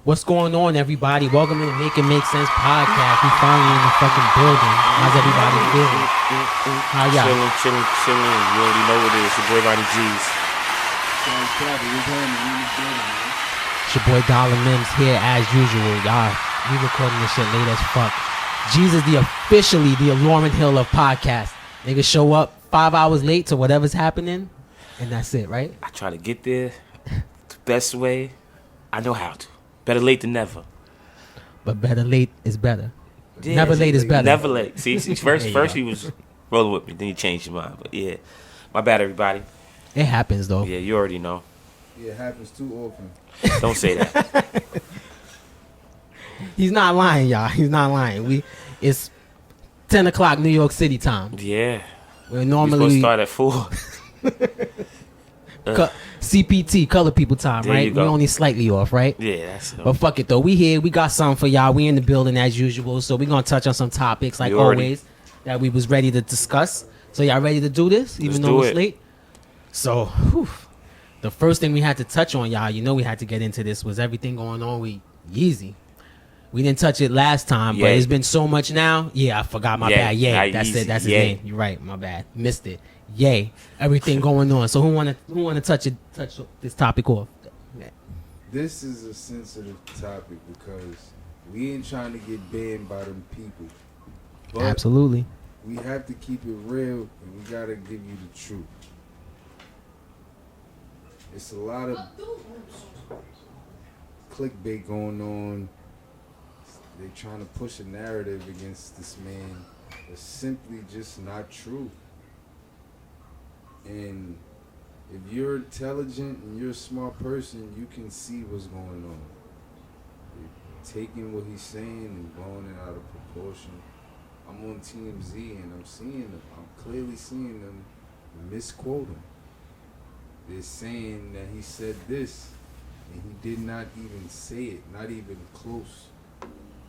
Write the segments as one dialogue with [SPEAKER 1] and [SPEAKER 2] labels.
[SPEAKER 1] What's going on, everybody? Welcome to the Make It Make Sense podcast. We finally in the fucking building. How's everybody feeling? How y'all?
[SPEAKER 2] Chilling. You already know what it is. Your boy Ronnie G's.
[SPEAKER 1] It's your boy Dollar Mims here as usual. Y'all, we recording this shit late as fuck. Jesus, officially the Lauryn Hill of podcast. Niggas show up 5 hours late to whatever's happening, and that's it, right?
[SPEAKER 2] I try to get there the best way I know how to. Better late than never.
[SPEAKER 1] But better late is better.
[SPEAKER 2] Yeah,
[SPEAKER 1] Never late is better.
[SPEAKER 2] Never late. See, first he was rolling with me, then he changed his mind. But yeah, my bad, everybody.
[SPEAKER 1] It happens though.
[SPEAKER 2] Yeah, you already know.
[SPEAKER 3] Yeah, it happens too often.
[SPEAKER 2] Don't say that.
[SPEAKER 1] He's not lying, y'all. He's not lying. It's 10 o'clock New York City time.
[SPEAKER 2] Yeah.
[SPEAKER 1] We're normally
[SPEAKER 2] supposed to start at 4.
[SPEAKER 1] CPT, color people time,
[SPEAKER 2] There
[SPEAKER 1] right?
[SPEAKER 2] you go.
[SPEAKER 1] We're only slightly off, right?
[SPEAKER 2] Yeah, that's
[SPEAKER 1] But fuck it though. We here. We got something for y'all. We in the building as usual. So we're gonna touch on some topics like always that we was ready to discuss. So y'all ready to do this? Even though it's late? So the first thing we had to touch on, y'all, you know we had to get into this, was everything going on with Yeezy. We didn't touch it last time, but it's been so much now. Yeah, I forgot. My bad. Yeah, that's it. That's his name. You're right. My bad. Missed it. Yay. Everything going on. So who wanna touch this topic off?
[SPEAKER 3] This is a sensitive topic because we ain't trying to get banned by them people. But
[SPEAKER 1] Absolutely.
[SPEAKER 3] we have to keep it real and we gotta give you the truth. It's a lot of clickbait going on. They trying to push a narrative against this man that's simply just not true. And if you're intelligent and you're a smart person, you can see what's going on. You're taking what he's saying and blowing it out of proportion. I'm on TMZ and I'm clearly seeing them misquote him. They're saying that he said this and he did not even say it, not even close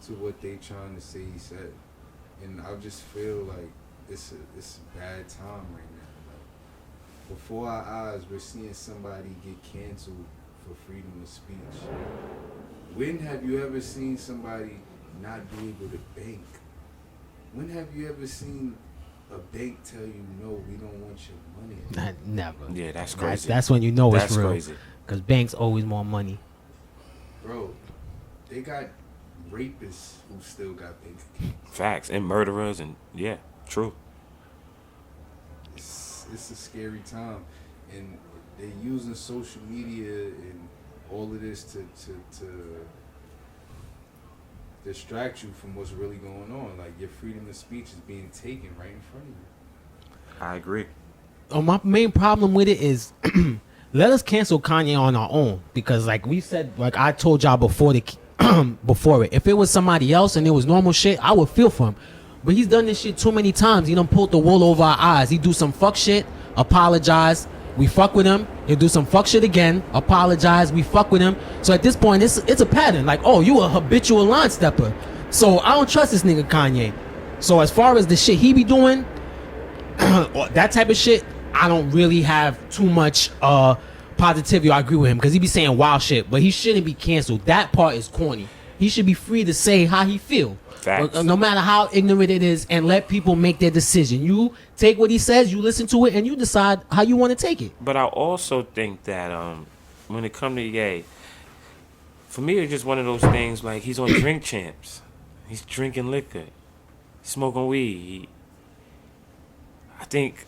[SPEAKER 3] to what they trying to say he said. And I just feel like it's a bad time right now. Before our eyes, we're seeing somebody get canceled for freedom of speech. When have you ever seen somebody not be able to bank? When have you ever seen a bank tell you, no, we don't want your money?
[SPEAKER 1] Never.
[SPEAKER 2] Yeah, that's crazy.
[SPEAKER 1] That's when you know it's real.
[SPEAKER 2] Crazy.
[SPEAKER 1] Because banks always more money.
[SPEAKER 3] Bro, they got rapists who still got bank accounts.
[SPEAKER 2] Facts. And murderers and true.
[SPEAKER 3] It's a scary time, and they're using social media and all of this to distract you from what's really going on. Like, your freedom of speech is being taken right in front of you.
[SPEAKER 2] I agree.
[SPEAKER 1] Oh, my main problem with it is let us cancel Kanye on our own, because like we said, like I told y'all before before it, if it was somebody else and it was normal shit, I would feel for him. But he's done this shit too many times. He done pulled the wool over our eyes. He do some fuck shit, apologize, we fuck with him. He'll do some fuck shit again, apologize, we fuck with him. So at this point, it's a pattern. Like, oh, you a habitual line stepper. So I don't trust this nigga Kanye. So as far as the shit he be doing, that type of shit, I don't really have too much positivity. I agree with him because he be saying wild shit, but he shouldn't be canceled. That part is corny. He should be free to say how he feel.
[SPEAKER 2] Facts.
[SPEAKER 1] No matter how ignorant it is, and let people make their decision. You take what he says, you listen to it, and you decide how you want to take it.
[SPEAKER 2] But I also think that when it comes to Ye, for me it's just one of those things like he's on Drink Champs. He's drinking liquor, smoking weed. I think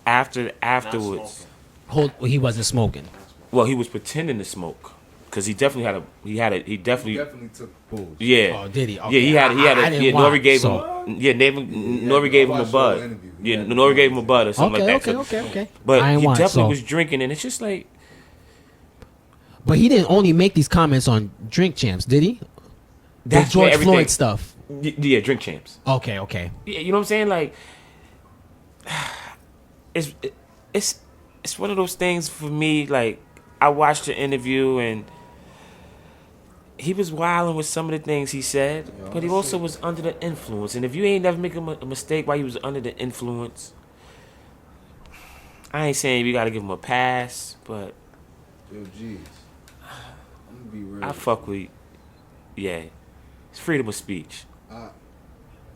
[SPEAKER 2] afterwards,
[SPEAKER 1] He wasn't smoking.
[SPEAKER 2] well, he was pretending to smoke. Cause he definitely
[SPEAKER 3] He definitely took bulls.
[SPEAKER 2] yeah.
[SPEAKER 1] Oh, did he?
[SPEAKER 2] Yeah, he had
[SPEAKER 1] I didn't watch,
[SPEAKER 2] Nori gave
[SPEAKER 1] so.
[SPEAKER 2] him Nori gave him a bud. Yeah, Nori gave him a bud or something like that.
[SPEAKER 1] Okay.
[SPEAKER 2] But
[SPEAKER 1] I ain't
[SPEAKER 2] he
[SPEAKER 1] watch,
[SPEAKER 2] definitely
[SPEAKER 1] so.
[SPEAKER 2] was drinking, and it's just like
[SPEAKER 1] But he didn't only make these comments on Drink Champs, did he?
[SPEAKER 2] that's
[SPEAKER 1] the George
[SPEAKER 2] where everything-
[SPEAKER 1] Floyd stuff.
[SPEAKER 2] Yeah, Drink Champs.
[SPEAKER 1] Okay.
[SPEAKER 2] Yeah, you know what I'm saying? Like, it's one of those things for me. Like, I watched the interview and he was wilding with some of the things he said, but he also was under the influence. And if you ain't never make a mistake while he was under the influence, I ain't saying we got to give him a pass, but
[SPEAKER 3] Yo, geez. I'm gonna be real
[SPEAKER 2] I fuck with. Yeah, it's freedom of speech.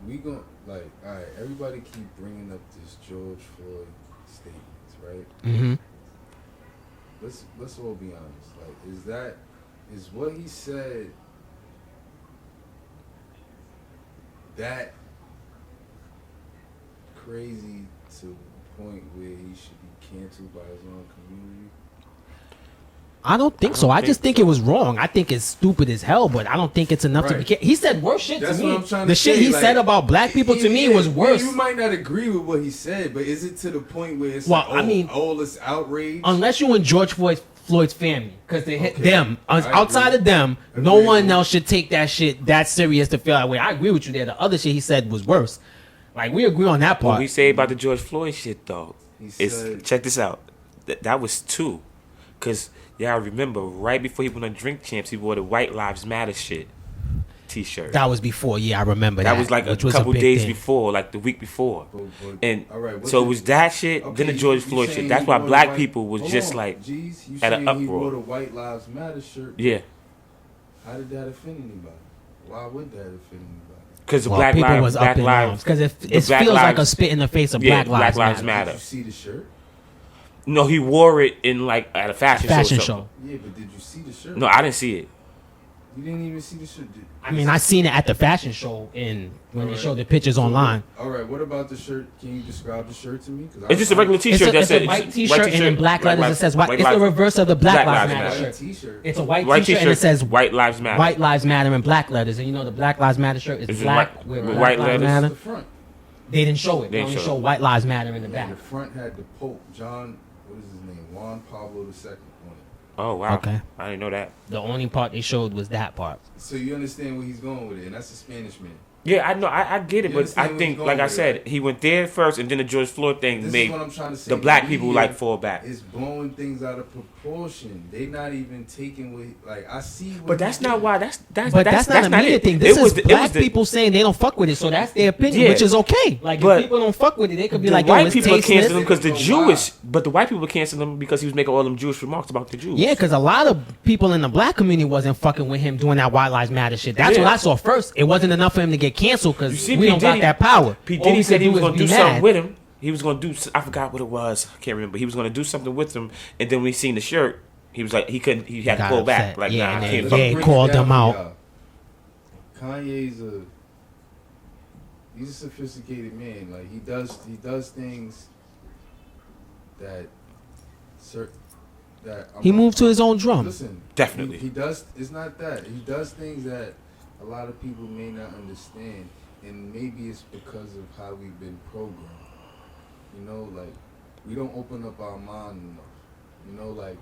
[SPEAKER 3] We gon' like, all right. Everybody keep bringing up this George Floyd statements, right?
[SPEAKER 1] Mm-hmm.
[SPEAKER 3] Let's all be honest. Like, is what he said that crazy to the point where he should be canceled by his own community?
[SPEAKER 1] I don't think so. I just think it was wrong. I think it's stupid as hell, but I don't think it's enough to be. He said worse shit
[SPEAKER 3] That's
[SPEAKER 1] to
[SPEAKER 3] what
[SPEAKER 1] me.
[SPEAKER 3] I'm trying
[SPEAKER 1] The
[SPEAKER 3] to
[SPEAKER 1] shit
[SPEAKER 3] say,
[SPEAKER 1] he
[SPEAKER 3] like,
[SPEAKER 1] said about black people to me was worse.
[SPEAKER 3] You might not agree with what he said, but is it to the point where it's
[SPEAKER 1] Well,
[SPEAKER 3] like,
[SPEAKER 1] I mean,
[SPEAKER 3] it's outrage?
[SPEAKER 1] Unless you in George Floyd's family, because they hit them.
[SPEAKER 3] I
[SPEAKER 1] Outside
[SPEAKER 3] agree.
[SPEAKER 1] of them, no one else should take that shit that serious to feel that way. I agree with you there. The other shit he said was worse. Like, we agree on that part.
[SPEAKER 2] What we say about the George Floyd shit though is
[SPEAKER 3] said-
[SPEAKER 2] check this out. That was two, cause y'all remember right before he went on Drink Champs, he wore the White Lives Matter shit T-shirt.
[SPEAKER 1] That was before. Yeah, I remember that.
[SPEAKER 2] That was like a
[SPEAKER 1] which was
[SPEAKER 2] couple
[SPEAKER 1] big
[SPEAKER 2] days
[SPEAKER 1] thing.
[SPEAKER 2] before, like the week before. And
[SPEAKER 3] all right,
[SPEAKER 2] so it was that shit,
[SPEAKER 3] Okay,
[SPEAKER 2] then the George
[SPEAKER 3] you
[SPEAKER 2] Floyd
[SPEAKER 3] saying
[SPEAKER 2] shit. That's
[SPEAKER 3] he
[SPEAKER 2] why
[SPEAKER 3] wore the
[SPEAKER 2] black
[SPEAKER 3] white-
[SPEAKER 2] people was
[SPEAKER 3] Hold
[SPEAKER 2] just
[SPEAKER 3] on,
[SPEAKER 2] like
[SPEAKER 3] G's, you
[SPEAKER 2] at an
[SPEAKER 3] saying he wore
[SPEAKER 2] uproar.
[SPEAKER 3] the White Lives Matter shirt.
[SPEAKER 2] Yeah.
[SPEAKER 3] How did that offend anybody? Why would that offend anybody?
[SPEAKER 2] Because the
[SPEAKER 1] Well,
[SPEAKER 2] Black
[SPEAKER 1] people
[SPEAKER 2] Lives,
[SPEAKER 1] was
[SPEAKER 2] Black
[SPEAKER 1] up in
[SPEAKER 2] Lives,
[SPEAKER 1] arms because it
[SPEAKER 2] the Black
[SPEAKER 1] feels like a
[SPEAKER 2] Lives-
[SPEAKER 1] spit in the face of
[SPEAKER 2] yeah,
[SPEAKER 1] Black Lives Matter.
[SPEAKER 3] Did you see the shirt?
[SPEAKER 2] No, he wore it in like at a fashion show. or something.
[SPEAKER 1] show.
[SPEAKER 3] Yeah, but did you see the shirt?
[SPEAKER 2] No, I didn't see it.
[SPEAKER 3] You didn't even see the shirt.
[SPEAKER 1] I mean, I seen it at the fashion show when they
[SPEAKER 3] Alright.
[SPEAKER 1] showed the pictures online.
[SPEAKER 3] All right, what about the shirt? Can you describe the shirt to me? 'Cause
[SPEAKER 2] It's just a regular T-shirt that
[SPEAKER 1] It's
[SPEAKER 2] says
[SPEAKER 1] a white T-shirt and in black letters it says white. It's the
[SPEAKER 2] Lives-
[SPEAKER 1] reverse of the Black
[SPEAKER 2] Black
[SPEAKER 1] Lives
[SPEAKER 2] Lives
[SPEAKER 1] Matter
[SPEAKER 2] Matter.
[SPEAKER 1] shirt.
[SPEAKER 3] T-shirt.
[SPEAKER 1] It's a white
[SPEAKER 2] White
[SPEAKER 1] T-shirt and it says
[SPEAKER 2] White Lives Matter.
[SPEAKER 1] White Lives Matter in black letters, and you know the Black Lives Matter shirt is
[SPEAKER 2] It's
[SPEAKER 1] black
[SPEAKER 2] white-
[SPEAKER 1] with
[SPEAKER 2] with
[SPEAKER 1] Black
[SPEAKER 2] white
[SPEAKER 1] Lives
[SPEAKER 2] letters.
[SPEAKER 1] Matter.
[SPEAKER 3] The front.
[SPEAKER 1] They didn't show it. They
[SPEAKER 2] They
[SPEAKER 1] only
[SPEAKER 2] didn't
[SPEAKER 1] show
[SPEAKER 2] show it.
[SPEAKER 1] White Lives Matter in the
[SPEAKER 3] And
[SPEAKER 1] back.
[SPEAKER 3] the front had the Pope John. What is his name? Juan Pablo II on it.
[SPEAKER 2] Oh wow.
[SPEAKER 1] Okay.
[SPEAKER 2] I didn't know that.
[SPEAKER 1] The only part they showed was that part.
[SPEAKER 3] So you understand where he's going with it, and that's a Spanish man.
[SPEAKER 2] Yeah, I know. I get it,
[SPEAKER 3] You
[SPEAKER 2] but
[SPEAKER 3] understand
[SPEAKER 2] I
[SPEAKER 3] where
[SPEAKER 2] think,
[SPEAKER 3] he's going
[SPEAKER 2] like I
[SPEAKER 3] with it,
[SPEAKER 2] said,
[SPEAKER 3] right?
[SPEAKER 2] he went there first, and then the George Floyd thing
[SPEAKER 3] This
[SPEAKER 2] made
[SPEAKER 3] is what I'm trying to say.
[SPEAKER 2] the black
[SPEAKER 3] The
[SPEAKER 2] people
[SPEAKER 3] media
[SPEAKER 2] like fall back.
[SPEAKER 3] is blowing things out of proportion. They not even taking what like I see. What
[SPEAKER 2] But that's
[SPEAKER 3] he
[SPEAKER 2] not
[SPEAKER 3] did.
[SPEAKER 2] why. That's
[SPEAKER 1] But that's not a media
[SPEAKER 2] it.
[SPEAKER 1] thing. This
[SPEAKER 2] It was
[SPEAKER 1] is
[SPEAKER 2] the- it
[SPEAKER 1] black
[SPEAKER 2] was the-
[SPEAKER 1] people saying they don't fuck with it, so that's their opinion,
[SPEAKER 2] Yeah.
[SPEAKER 1] which is okay. Like
[SPEAKER 2] But
[SPEAKER 1] if people don't fuck with it, they could be
[SPEAKER 2] The
[SPEAKER 1] like, "Yo,
[SPEAKER 2] white
[SPEAKER 1] it's
[SPEAKER 2] people are canceling him
[SPEAKER 1] tasteless."
[SPEAKER 2] because the
[SPEAKER 3] Why?
[SPEAKER 2] Jewish, but the white people were canceling him because he was making all them Jewish remarks about the Jews.
[SPEAKER 1] Yeah, because a lot of people in the black community wasn't fucking with him doing that White Lives Matter shit. That's
[SPEAKER 2] Yeah.
[SPEAKER 1] what I saw first. It wasn't enough for him to get canceled
[SPEAKER 2] You
[SPEAKER 1] because
[SPEAKER 2] see,
[SPEAKER 1] we
[SPEAKER 2] P.
[SPEAKER 1] don't got
[SPEAKER 2] Diddy-
[SPEAKER 1] that power.
[SPEAKER 2] P.
[SPEAKER 1] All
[SPEAKER 2] Diddy
[SPEAKER 1] we
[SPEAKER 2] said
[SPEAKER 1] could
[SPEAKER 2] he was
[SPEAKER 1] is
[SPEAKER 2] going to
[SPEAKER 1] be
[SPEAKER 2] do something
[SPEAKER 1] mad.
[SPEAKER 2] with him. He was going to do. I forgot what it was. I can't remember. He was going to do something with him, and then when he seen the shirt, he was like, he couldn't. He had to
[SPEAKER 1] Got
[SPEAKER 2] pull back.
[SPEAKER 1] upset.
[SPEAKER 2] Like,
[SPEAKER 1] Yeah,
[SPEAKER 2] nah, I
[SPEAKER 1] and
[SPEAKER 2] can't.
[SPEAKER 1] then-
[SPEAKER 2] fuck
[SPEAKER 1] yeah,
[SPEAKER 2] with
[SPEAKER 1] he called them out.
[SPEAKER 3] Kanye's he's a sophisticated man. Like he does things that
[SPEAKER 1] He moved to his own drum.
[SPEAKER 3] Listen,
[SPEAKER 2] Definitely.
[SPEAKER 3] He does. It's not that he does things that a lot of people may not understand, and maybe it's because of how we've been programmed. You know, like we don't open up our mind enough. You know, like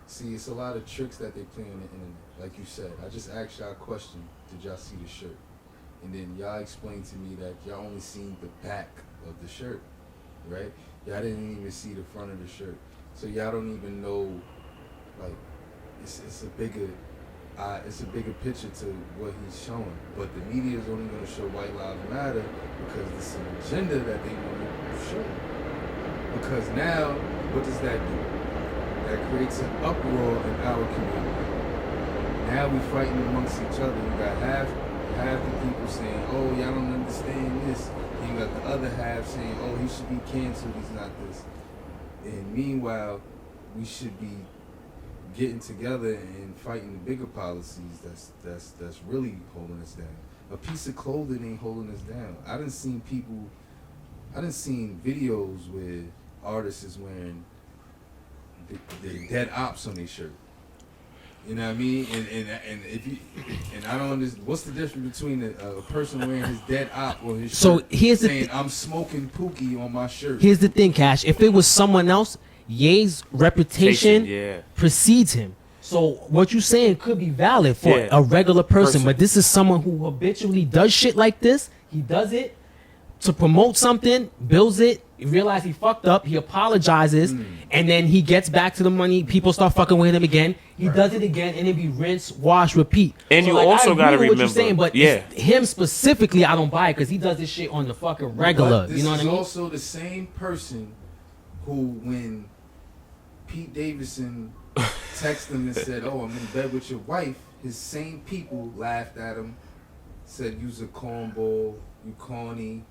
[SPEAKER 3] see, it's a lot of tricks that they play on the internet. Like you said, I just asked y'all a question. Did y'all see the shirt? And then y'all explained to me that y'all only seen the back of the shirt, right? Y'all didn't even see the front of the shirt, so y'all don't even know. Like, it's a bigger picture to what he's showing. But the media is only going to show White Lives Matter because it's an agenda that they want to show. Because now, what does that do? That creates an uproar in our community. Now we fighting amongst each other. You got half the people saying, "Oh, y'all don't understand this." And you got the other half saying, "Oh, he should be canceled. He's not this." And meanwhile, we should be getting together and fighting the bigger policies that's really holding us down. A piece of clothing ain't holding us down. I done seen videos where artists is wearing the dead ops on their shirt. You know what I mean? And if you and I don't understand what's the difference between a person wearing his dead op or his
[SPEAKER 1] So
[SPEAKER 3] shirt
[SPEAKER 1] here's the
[SPEAKER 3] saying I'm smoking Pookie on my shirt.
[SPEAKER 1] Here's the thing, Cash. If it was someone else, Ye's reputation
[SPEAKER 2] Yeah.
[SPEAKER 1] precedes him. So what you saying could be valid for
[SPEAKER 2] Yeah.
[SPEAKER 1] a regular person, but this is someone who habitually does shit like this. He does it to promote something, builds it, realize he fucked up, he apologizes, and then he gets back to the money. People start fucking with him again. He does it again, and it be rinse, wash, repeat.
[SPEAKER 2] And you
[SPEAKER 1] I
[SPEAKER 2] also
[SPEAKER 1] agree
[SPEAKER 2] gotta
[SPEAKER 1] with what you're
[SPEAKER 2] remember-
[SPEAKER 1] saying, but
[SPEAKER 2] yeah.
[SPEAKER 1] it's him specifically, I don't buy it because he does this shit on the fucking regular.
[SPEAKER 3] But this
[SPEAKER 1] You know what I
[SPEAKER 3] is
[SPEAKER 1] mean?
[SPEAKER 3] also the same person who, when Pete Davidson texted him and said, "Oh, I'm in bed with your wife," his same people laughed at him, said, "You's a cornball, you corny."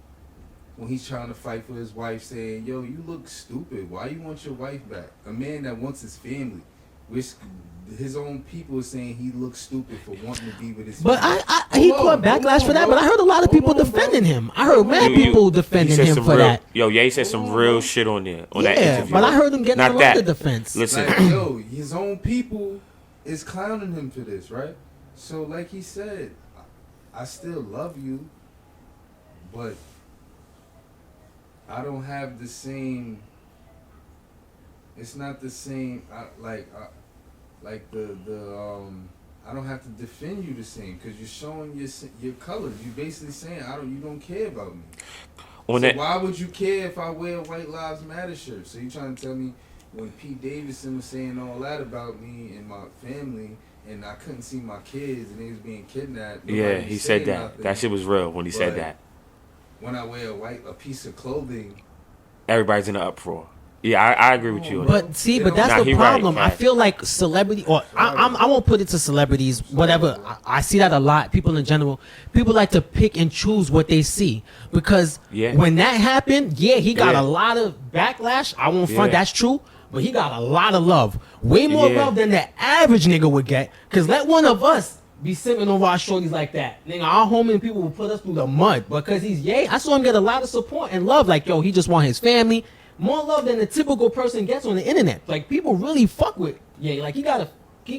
[SPEAKER 3] When he's trying to fight for his wife, saying, "Yo, you look stupid. Why you want your wife back?" A man that wants his family, which his own people are saying he looks stupid for wanting to be with his
[SPEAKER 1] But
[SPEAKER 3] family.
[SPEAKER 1] he caught backlash for that. But I heard a lot of people defending him. I heard mad people defending
[SPEAKER 2] he said
[SPEAKER 1] him
[SPEAKER 2] some
[SPEAKER 1] for
[SPEAKER 2] real,
[SPEAKER 1] that.
[SPEAKER 2] Yo, yeah, he said some real shit on there on that
[SPEAKER 1] Yeah,
[SPEAKER 2] interview.
[SPEAKER 1] but I heard him getting
[SPEAKER 2] Not
[SPEAKER 1] a lot
[SPEAKER 2] that.
[SPEAKER 1] of defense.
[SPEAKER 2] Listen,
[SPEAKER 3] Like, yo, his own people is clowning him for this, right? So, like he said, I still love you, but I don't have the same. It's not the same. I don't have to defend you the same because you're showing your colors. You basically saying you don't care about me.
[SPEAKER 2] on
[SPEAKER 3] So
[SPEAKER 2] that,
[SPEAKER 3] why would you care if I wear a White Lives Matter shirt? So you trying to tell me when Pete Davidson was saying all that about me and my family, and I couldn't see my kids and they was being kidnapped?
[SPEAKER 2] yeah,
[SPEAKER 3] nobody
[SPEAKER 2] he
[SPEAKER 3] was
[SPEAKER 2] said
[SPEAKER 3] saying
[SPEAKER 2] that.
[SPEAKER 3] nothing.
[SPEAKER 2] That shit was real when he said
[SPEAKER 3] But
[SPEAKER 2] that.
[SPEAKER 3] When I wear a piece of clothing,
[SPEAKER 2] Everybody's in an uproar. Yeah, I agree with you on that.
[SPEAKER 1] But see,
[SPEAKER 3] They
[SPEAKER 1] but
[SPEAKER 3] don't-
[SPEAKER 1] that's
[SPEAKER 2] Nah,
[SPEAKER 1] the
[SPEAKER 2] he right,
[SPEAKER 1] problem. I
[SPEAKER 2] Cat.
[SPEAKER 1] feel like celebrity, or I won't put it to celebrities, whatever. I see that a lot. People in general, people like to pick and choose what they see because
[SPEAKER 2] Yeah.
[SPEAKER 1] when that happened, he got
[SPEAKER 2] Yeah.
[SPEAKER 1] a lot of backlash. I won't front,
[SPEAKER 2] Yeah.
[SPEAKER 1] that's true. But he got a lot of love, way more
[SPEAKER 2] Yeah.
[SPEAKER 1] love than the average nigga would get. Cause let one of us be sitting over our shorties like that, nigga. Our homie and people will put us through the mud because he's I saw him get a lot of support and love. Like, yo, he just want his family. More love than the typical person gets on the internet. Like, people really fuck with Like, he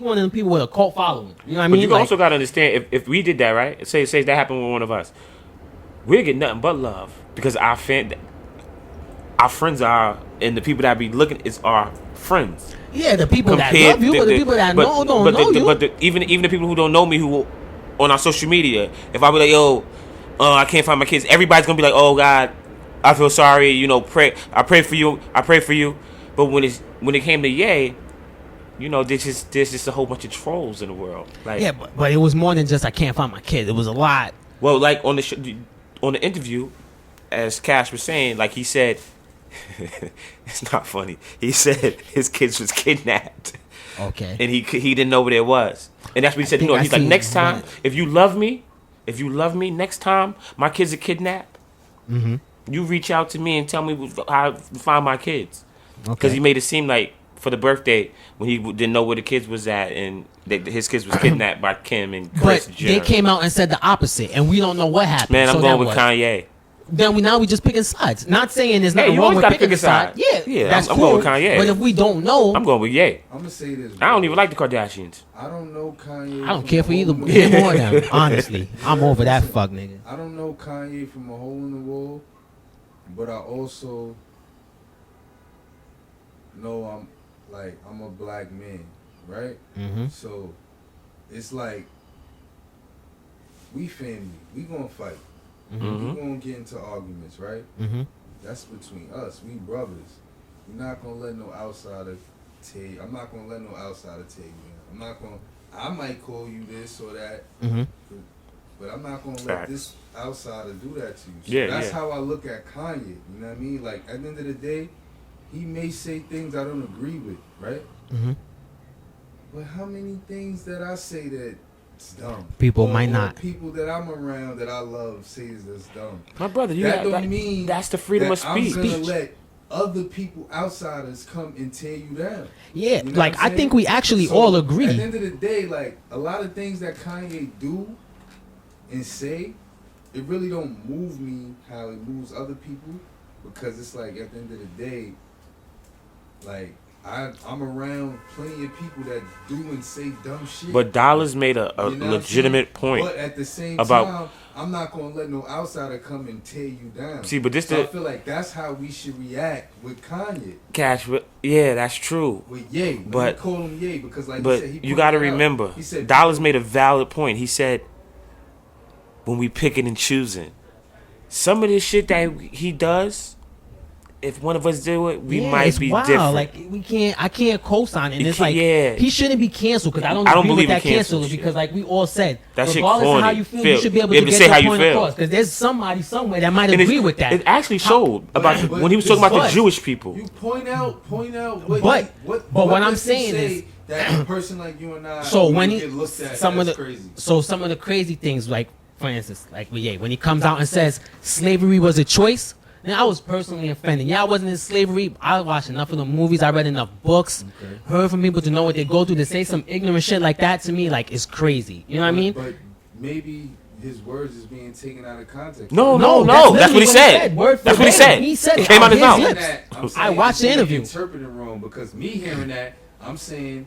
[SPEAKER 1] one of them people with a cult following. You know what I
[SPEAKER 2] But
[SPEAKER 1] mean?
[SPEAKER 2] you
[SPEAKER 1] Like,
[SPEAKER 2] also gotta understand if we did that, right? Say that happened with one of us, we'll get nothing but love because our friends are, and the people that be looking is our friends.
[SPEAKER 1] yeah, the people that love you, but the people that don't know you.
[SPEAKER 2] But even the people who don't know me, who on our social media, if I be like, yo, I can't find my kids, everybody's gonna be like, oh God, I feel sorry, I pray for you. But when it came to Ye, there's just a whole bunch of trolls in the world. Like,
[SPEAKER 1] Yeah, but it was more than just I can't find my kid. It was a lot.
[SPEAKER 2] well, like on the interview, as Cash was saying, like he said, it's not funny. He said his kids was kidnapped,
[SPEAKER 1] Okay.
[SPEAKER 2] and he didn't know where it was, and that's what he said.
[SPEAKER 1] think I
[SPEAKER 2] He's like,
[SPEAKER 1] seen
[SPEAKER 2] next time,
[SPEAKER 1] one.
[SPEAKER 2] if you love me, next time my kids are kidnapped,
[SPEAKER 1] Mm-hmm.
[SPEAKER 2] you reach out to me and tell me how to find my kids. Because
[SPEAKER 1] Okay.
[SPEAKER 2] he made it seem like for the birthday when he didn't know where the kids was at, and his kids was kidnapped by Kim and Chris
[SPEAKER 1] But
[SPEAKER 2] Jenner.
[SPEAKER 1] they came out and said the opposite, and we don't know what happened.
[SPEAKER 2] Man, I'm
[SPEAKER 1] So
[SPEAKER 2] going
[SPEAKER 1] that
[SPEAKER 2] with
[SPEAKER 1] was-
[SPEAKER 2] Kanye.
[SPEAKER 1] Then we just picking sides. Not saying there's
[SPEAKER 2] Hey,
[SPEAKER 1] nothing
[SPEAKER 2] you
[SPEAKER 1] wrong
[SPEAKER 2] always
[SPEAKER 1] with
[SPEAKER 2] gotta
[SPEAKER 1] picking
[SPEAKER 2] pick a
[SPEAKER 1] a side.
[SPEAKER 2] side.
[SPEAKER 1] Yeah,
[SPEAKER 2] Yeah,
[SPEAKER 1] that's
[SPEAKER 2] I'm
[SPEAKER 1] cool.
[SPEAKER 2] going with Kanye.
[SPEAKER 1] But if we don't know,
[SPEAKER 2] I'm going with Ye.
[SPEAKER 3] I'm gonna say this.
[SPEAKER 2] I don't
[SPEAKER 3] bro.
[SPEAKER 2] even like the Kardashians.
[SPEAKER 3] I don't know Kanye.
[SPEAKER 1] I don't
[SPEAKER 3] from
[SPEAKER 1] care
[SPEAKER 3] a
[SPEAKER 1] for either
[SPEAKER 3] hole in the
[SPEAKER 1] one
[SPEAKER 3] wall.
[SPEAKER 1] of them. Honestly, I'm over that fuck nigga.
[SPEAKER 3] I don't know Kanye from a hole in the wall, but I also know I'm a black man, right?
[SPEAKER 1] Mm-hmm.
[SPEAKER 3] So it's like we family. We gonna fight.
[SPEAKER 2] Mhm.
[SPEAKER 3] We gonna get into arguments, right?
[SPEAKER 1] Mm-hmm.
[SPEAKER 3] That's between us. We brothers. We're not gonna let no outsider tear. I'm not gonna let no outsider tear you in. I'm not gonna. I might call you this or that,
[SPEAKER 1] Mm-hmm.
[SPEAKER 3] but I'm not gonna let
[SPEAKER 2] Facts.
[SPEAKER 3] this outsider do that to you. So
[SPEAKER 2] Yeah,
[SPEAKER 3] that's
[SPEAKER 2] yeah.
[SPEAKER 3] how I look at Kanye. You know what I mean? Like at the end of the day, he may say things I don't agree with, right?
[SPEAKER 1] Mm-hmm.
[SPEAKER 3] But how many things that I say that's dumb?
[SPEAKER 1] People
[SPEAKER 3] Or-
[SPEAKER 1] might
[SPEAKER 3] or
[SPEAKER 1] not.
[SPEAKER 3] People that I'm around that I love says that's dumb.
[SPEAKER 2] My brother,
[SPEAKER 3] That don't mean
[SPEAKER 2] that's the freedom
[SPEAKER 3] that
[SPEAKER 2] of speech.
[SPEAKER 3] I'm gonna let other people, outsiders, come and tear you down.
[SPEAKER 1] Yeah,
[SPEAKER 3] You know
[SPEAKER 1] like
[SPEAKER 3] what I'm
[SPEAKER 1] I think
[SPEAKER 3] saying?
[SPEAKER 1] we actually
[SPEAKER 3] So,
[SPEAKER 1] all
[SPEAKER 3] At the
[SPEAKER 1] agree.
[SPEAKER 3] end of the day, like a lot of things that Kanye do and say, it really don't move me how it moves other people, because it's like at the end of the day, like I'm around plenty of people that do and say dumb shit.
[SPEAKER 2] But Dollars made a
[SPEAKER 3] You know what I'm
[SPEAKER 2] legitimate
[SPEAKER 3] saying?
[SPEAKER 2] point.
[SPEAKER 3] But at the same
[SPEAKER 2] about-
[SPEAKER 3] time, I'm not gonna let no outsider come and tear you down.
[SPEAKER 2] See, but this
[SPEAKER 3] so I
[SPEAKER 2] the-
[SPEAKER 3] feel like that's how we should react with Kanye.
[SPEAKER 2] Cash, yeah, that's true.
[SPEAKER 3] With Ye,
[SPEAKER 2] But-
[SPEAKER 3] call him Ye because like
[SPEAKER 2] But
[SPEAKER 3] he said, he
[SPEAKER 2] you got to
[SPEAKER 3] pointed out,
[SPEAKER 2] remember,
[SPEAKER 3] he said
[SPEAKER 2] Dollars made a valid point. He said, when we picking and choosing, some of this shit that he does if one of us do it, we
[SPEAKER 1] Yeah,
[SPEAKER 2] might
[SPEAKER 1] it's
[SPEAKER 2] be
[SPEAKER 1] wild.
[SPEAKER 2] different.
[SPEAKER 1] Like we can't, I can't co-sign it. And
[SPEAKER 2] You
[SPEAKER 1] it's
[SPEAKER 2] can't-
[SPEAKER 1] like
[SPEAKER 2] yeah.
[SPEAKER 1] he shouldn't be canceled because I don't
[SPEAKER 2] I don't
[SPEAKER 1] agree with
[SPEAKER 2] believe
[SPEAKER 1] that
[SPEAKER 2] in cancel
[SPEAKER 1] cancel
[SPEAKER 2] shit.
[SPEAKER 1] because like we all said,
[SPEAKER 2] That shit
[SPEAKER 1] regardless of how
[SPEAKER 2] corny.
[SPEAKER 1] you feel, you should be able to get
[SPEAKER 2] say
[SPEAKER 1] your
[SPEAKER 2] how you
[SPEAKER 1] point
[SPEAKER 2] feel.
[SPEAKER 1] across because there's somebody somewhere that might
[SPEAKER 2] And
[SPEAKER 1] agree with that.
[SPEAKER 2] It actually showed about
[SPEAKER 3] but
[SPEAKER 2] when he was talking about the
[SPEAKER 1] but-
[SPEAKER 2] Jewish people.
[SPEAKER 3] You point out what.
[SPEAKER 1] But what I'm
[SPEAKER 3] does he
[SPEAKER 1] saying
[SPEAKER 3] say
[SPEAKER 1] is-
[SPEAKER 3] that a person like you and I.
[SPEAKER 1] So
[SPEAKER 3] we
[SPEAKER 1] when he
[SPEAKER 3] get looked at,
[SPEAKER 1] some of
[SPEAKER 3] that's
[SPEAKER 1] the
[SPEAKER 3] crazy.
[SPEAKER 1] some of the crazy things like for instance like when he comes out and says slavery was a choice, then I was personally offended. Yeah, I wasn't in slavery. I watched enough of the movies. I read enough books.
[SPEAKER 3] Okay.
[SPEAKER 1] Heard from people to know what they go through. To say some ignorant shit like that to me like is crazy. You know what I mean?
[SPEAKER 3] But maybe his words is being taken out of context.
[SPEAKER 2] No.
[SPEAKER 1] literally
[SPEAKER 2] That's what he said.
[SPEAKER 1] Word for
[SPEAKER 2] That's what he
[SPEAKER 1] word.
[SPEAKER 2] said.
[SPEAKER 1] He said
[SPEAKER 2] It
[SPEAKER 1] it
[SPEAKER 2] came out
[SPEAKER 1] out
[SPEAKER 2] his
[SPEAKER 1] his
[SPEAKER 2] mouth.
[SPEAKER 1] lips.
[SPEAKER 3] That, I'm
[SPEAKER 1] I
[SPEAKER 3] saying
[SPEAKER 1] watched
[SPEAKER 3] it's
[SPEAKER 1] the
[SPEAKER 3] being
[SPEAKER 1] interview.
[SPEAKER 3] Interpreted wrong because me hearing that, I'm saying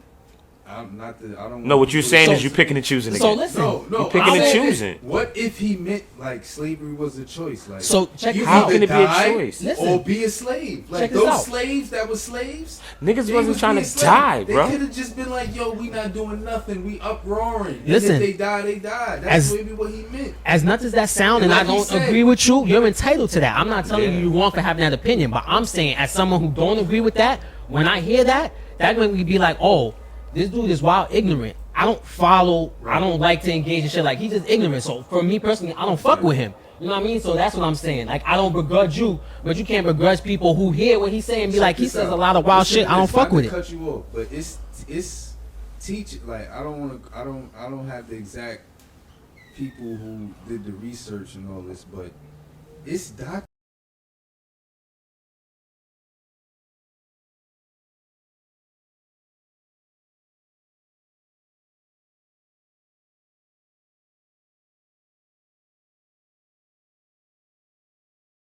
[SPEAKER 3] I'm not the. I don't.
[SPEAKER 2] No, what you're saying
[SPEAKER 1] So-
[SPEAKER 2] is you picking and choosing
[SPEAKER 1] So
[SPEAKER 2] again.
[SPEAKER 1] listen.
[SPEAKER 3] No.
[SPEAKER 2] You picking
[SPEAKER 3] I'm
[SPEAKER 2] and
[SPEAKER 3] saying,
[SPEAKER 2] choosing.
[SPEAKER 3] What if he meant like slavery was a choice? Like
[SPEAKER 1] So check
[SPEAKER 3] you
[SPEAKER 1] this
[SPEAKER 2] How
[SPEAKER 1] out.
[SPEAKER 2] can it be a
[SPEAKER 3] die
[SPEAKER 2] choice?
[SPEAKER 1] Listen.
[SPEAKER 3] or be a slave? Like
[SPEAKER 1] Check this
[SPEAKER 3] those
[SPEAKER 1] out.
[SPEAKER 3] slaves that were slaves.
[SPEAKER 2] Niggas
[SPEAKER 3] they
[SPEAKER 2] wasn't
[SPEAKER 3] was
[SPEAKER 2] trying
[SPEAKER 3] being
[SPEAKER 2] to
[SPEAKER 3] slaves.
[SPEAKER 2] die,
[SPEAKER 3] They
[SPEAKER 2] bro.
[SPEAKER 3] could have just been like, "Yo, we not doing nothing. We uproaring." And
[SPEAKER 1] Listen.
[SPEAKER 3] if they die, they die. That's
[SPEAKER 1] As-
[SPEAKER 3] maybe what he meant.
[SPEAKER 1] As nuts as that sound, and
[SPEAKER 3] And
[SPEAKER 1] I
[SPEAKER 3] like he
[SPEAKER 1] don't
[SPEAKER 3] said-
[SPEAKER 1] agree with you, you're entitled to that. I'm not telling
[SPEAKER 2] Yeah.
[SPEAKER 1] you you're wrong for having that opinion, but I'm saying as someone who don't agree with that, when I hear that, that makes me be like, oh, this dude is wild ignorant. I don't follow, I don't like to engage in shit like he's just ignorant. So for me personally, I don't fuck with him. You know what I mean? So that's what I'm saying. Like I don't begrudge you, but you can't begrudge people who hear what he's saying and be like, he
[SPEAKER 3] Check this
[SPEAKER 1] says a
[SPEAKER 3] out.
[SPEAKER 1] lot of wild
[SPEAKER 3] Listen
[SPEAKER 1] shit.
[SPEAKER 3] to
[SPEAKER 1] I don't
[SPEAKER 3] this,
[SPEAKER 1] fuck
[SPEAKER 3] not
[SPEAKER 1] with
[SPEAKER 3] to
[SPEAKER 1] it.
[SPEAKER 3] Cut you off, but it's teach like I don't want to. I don't have the exact people who did the research and all this, but it's documented.